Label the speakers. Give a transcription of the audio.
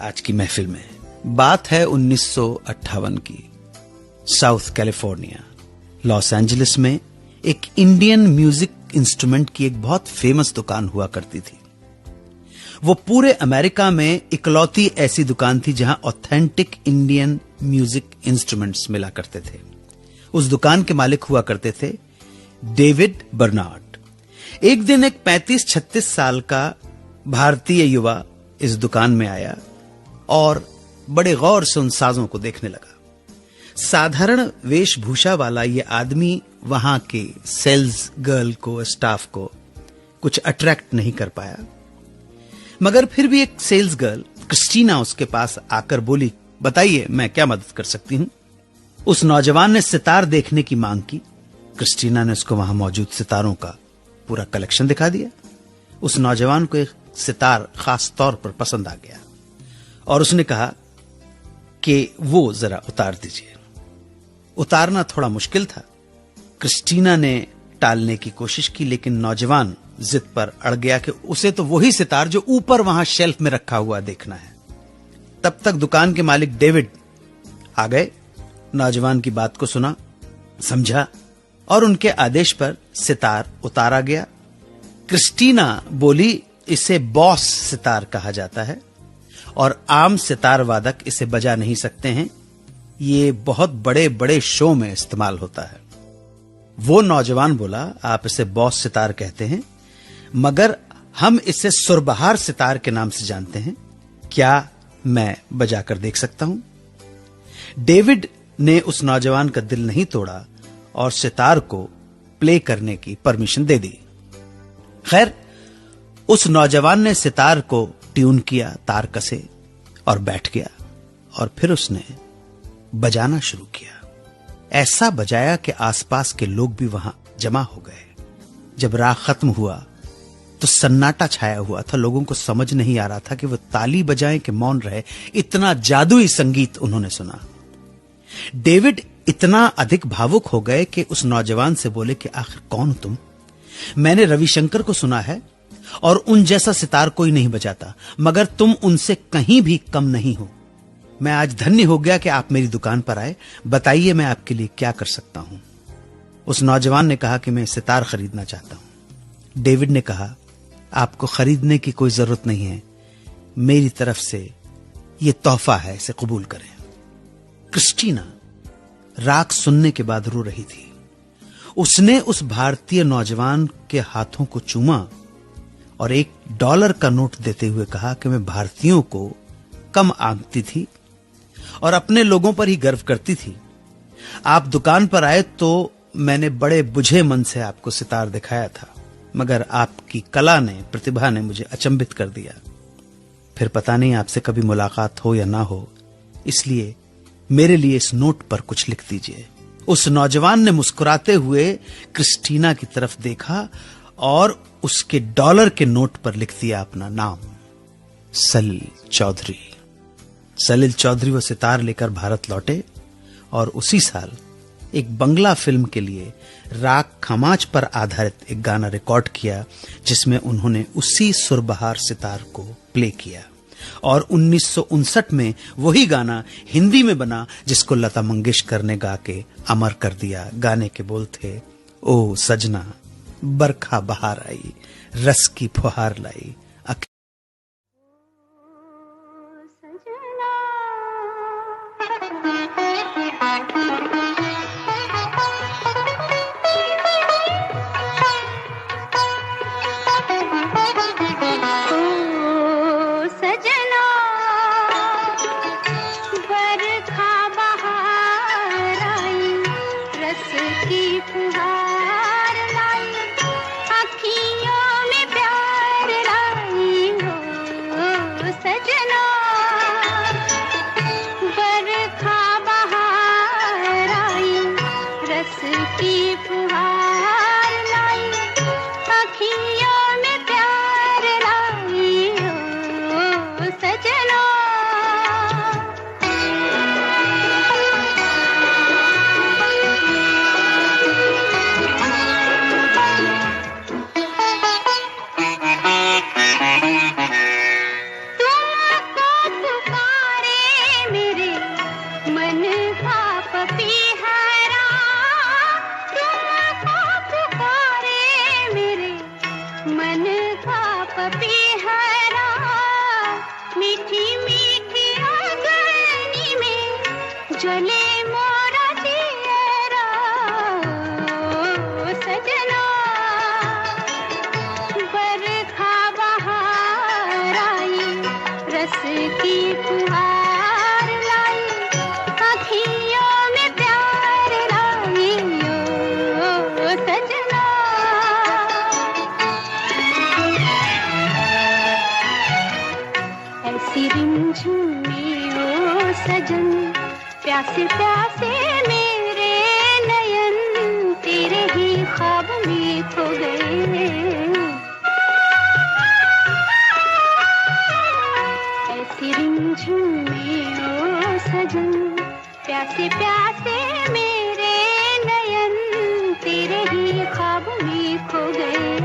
Speaker 1: आज की महफिल में। बात है 1958 की। साउथ कैलिफोर्निया, लॉस एंजलिस में एक इंडियन म्यूजिक इंस्ट्रूमेंट की एक बहुत फेमस दुकान हुआ करती थी। वो पूरे अमेरिका में इकलौती ऐसी दुकान थी जहां ऑथेंटिक इंडियन म्यूजिक इंस्ट्रूमेंट्स मिला करते थे। उस दुकान के मालिक हुआ करते थे डेविड बर्नार्ड। एक दिन एक 35-36 साल का भारतीय युवा इस दुकान में आया और बड़े गौर से उन साजों को देखने लगा। साधारण वेशभूषा वाला यह आदमी वहां के सेल्स गर्ल को, स्टाफ को कुछ अट्रैक्ट नहीं कर पाया, मगर फिर भी एक सेल्स गर्ल क्रिस्टीना उसके पास आकर बोली, बताइए मैं क्या मदद कर सकती हूं। उस नौजवान ने सितार देखने की मांग की। क्रिस्टीना ने उसको वहां मौजूद सितारों का पूरा कलेक्शन दिखा दिया। उस नौजवान को एक सितार खास तौर पर पसंद आ गया और उसने कहा कि वो जरा उतार दीजिए। उतारना थोड़ा मुश्किल था। क्रिस्टीना ने टालने की कोशिश की, लेकिन नौजवान जिद पर अड़ गया कि उसे तो वही सितार जो ऊपर वहां शेल्फ में रखा हुआ देखना है। तब तक दुकान के मालिक डेविड आ गए, नौजवान की बात को सुना, समझा और उनके आदेश पर सितार उतारा गया। क्रिस्टीना बोली, इसे बॉस सितार कहा जाता है और आम सितार वादक इसे बजा नहीं सकते हैं। ये बहुत बड़े बड़े शो में इस्तेमाल होता है। वो नौजवान बोला, आप इसे बॉस सितार कहते हैं, मगर हम इसे सुरबहार सितार के नाम से जानते हैं। क्या मैं बजाकर देख सकता हूं? डेविड ने उस नौजवान का दिल नहीं तोड़ा और सितार को प्ले करने की परमिशन दे दी। खैर, उस नौजवान ने सितार को ट्यून किया, तार कसे और बैठ गया और फिर उसने बजाना शुरू किया। ऐसा बजाया कि आसपास के लोग भी वहां जमा हो गए। जब राग खत्म हुआ तो सन्नाटा छाया हुआ था। लोगों को समझ नहीं आ रहा था कि वो ताली बजाएं कि मौन रहे। इतना जादुई संगीत उन्होंने सुना। डेविड इतना अधिक भावुक हो गए कि उस नौजवान से बोले कि आखिर कौन तुम? मैंने रविशंकर को सुना है और उन जैसा सितार कोई नहीं बजाता, मगर तुम उनसे कहीं भी कम नहीं हो। मैं आज धन्य हो गया कि आप मेरी दुकान पर आए। बताइए मैं आपके लिए क्या कर सकता हूं। उस नौजवान ने कहा कि मैं सितार खरीदना चाहता हूं। डेविड ने कहा, आपको खरीदने की कोई जरूरत नहीं है, मेरी तरफ से यह तोहफा है, इसे कबूल करें। क्रिस्टीना राग सुनने के बाद रो रही थी। उसने उस भारतीय नौजवान के हाथों को चूमा और $1 का नोट देते हुए कहा कि मैं भारतीयों को कम आंकती थी और अपने लोगों पर ही गर्व करती थी। आप दुकान पर आए तो मैंने बड़े बुझे मन से आपको सितार दिखाया था, मगर आपकी कला ने, प्रतिभा ने मुझे अचंभित कर दिया। फिर पता नहीं आपसे कभी मुलाकात हो या ना हो, इसलिए मेरे लिए इस नोट पर कुछ लिख दीजिए। उस नौजवान ने मुस्कुराते हुए क्रिस्टीना की तरफ देखा और उसके $1 के नोट पर लिख दिया अपना नाम, सलील चौधरी। सलील चौधरी वो सितार लेकर भारत लौटे और उसी साल एक बंगला फिल्म के लिए राग खमाज पर आधारित एक गाना रिकॉर्ड किया, जिसमें उन्होंने उसी सुरबहार सितार को प्ले किया। और 1959 में वही गाना हिंदी में बना, जिसको लता मंगेशकर ने गा के अमर कर दिया। गाने के बोल थे, ओ सजना बरखा बहार आई, रस की फुहार लाई।
Speaker 2: सजना मीठी मीठी अग्नि में जले मोरा जियरा सजना, बरखा बहार आई रस की फुहार लाई, आँखियों में प्यार लाई ओ सजना। ऐसी रिमझिम में ओ सजन, प्यासे प्यासे मेरे नयन तेरे ही ख्वाब में खो गए। ऐसी रिमझिम में ओ सजन, प्यासे प्यासे मेरे नयन तेरे ही ख्वाब में खो गए।